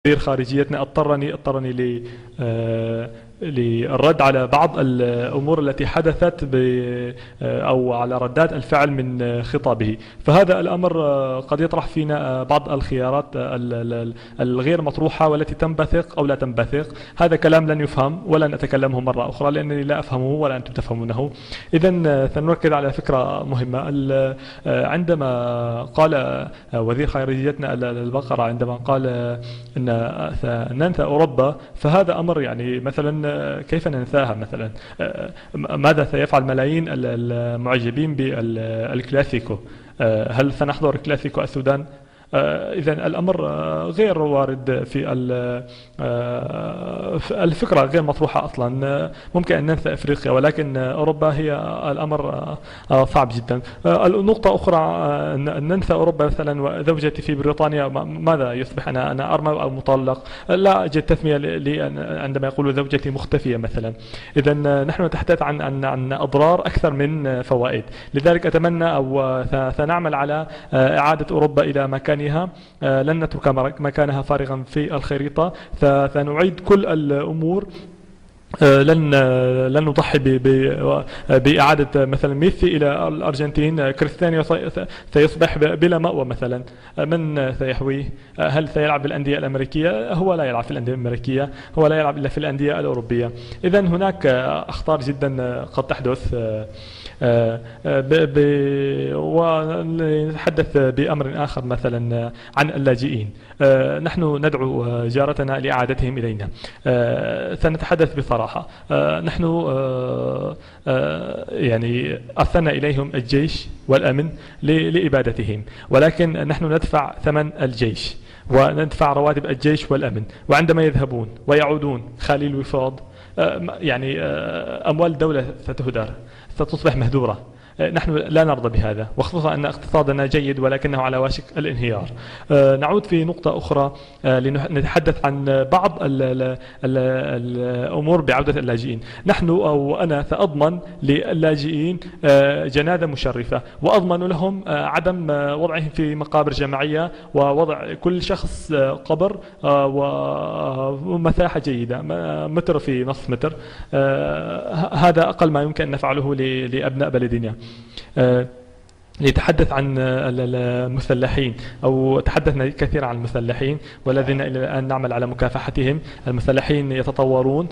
وزير خارجيتنا اضطرني للرد على بعض الأمور التي حدثت أو على ردات الفعل من خطابه. فهذا الأمر قد يطرح فينا بعض الخيارات الغير مطروحة والتي تنبثق أو لا تنبثق. هذا كلام لن يفهم ولن أتكلمه مرة أخرى لأنني لا أفهمه ولا أنتم تفهمونه. إذن سنركز على فكرة مهمة. عندما قال وزير خارجيتنا البقرة عندما قال أن ننسى أوروبا، فهذا أمر يعني مثلا كيف ننساها مثلا؟ ماذا سيفعل ملايين المعجبين بالكلاسيكو؟ هل سنحضر كلاسيكو السودان؟ إذن الأمر غير وارد في الفكرة غير مطروحة أصلا. ممكن أن ننسى أفريقيا ولكن أوروبا هي الأمر صعب جدا. النقطة أخرى أن ننسى أوروبا مثلا وزوجتي في بريطانيا، ماذا يصبح؟ أنا أرمل أو مطلق؟ لا أجد تسمية لي عندما يقول زوجتي مختفية مثلا. إذن نحن نتحدث عن أضرار أكثر من فوائد. لذلك أتمنى أو سنعمل على إعادة أوروبا إلى مكان لن نترك مكانها فارغا في الخريطة. سنعيد كل الأمور. لن نضحي بإعادة مثلا ميسي إلى الأرجنتين. كريستيانو سيصبح بلا مأوى مثلا. من سيحويه؟ هل سيلعب بالأندية الأمريكية؟ هو لا يلعب في الأندية الأمريكية، هو لا يلعب إلا في الأندية الأوروبية. إذن هناك أخطار جدا قد تحدث. ونتحدث بأمر آخر مثلا عن اللاجئين. نحن ندعو جارتنا لإعادتهم إلينا. سنتحدث بصراحة. نحن يعني أرسلنا إليهم الجيش والأمن لإبادتهم، ولكن نحن ندفع ثمن الجيش وندفع رواتب الجيش والأمن، وعندما يذهبون ويعودون خالي الوفاض يعني أموال الدولة ستهدر، ستصبح مهدورة. نحن لا نرضى بهذا، وخصوصا أن اقتصادنا جيد ولكنه على وشك الانهيار. نعود في نقطة أخرى لنتحدث عن بعض الأمور بعودة اللاجئين. نحن أو أنا سأضمن للاجئين جنازة مشرفة، وأضمن لهم عدم وضعهم في مقابر جماعية، ووضع كل شخص قبر ومساحة جيدة، متر في نصف متر. هذا أقل ما يمكن أن نفعله لأبناء بلدنا. ليتحدث عن المسلحين، أو تحدثنا كثيرا عن المسلحين والذين إلى الآن نعمل على مكافحتهم. المسلحين يتطورون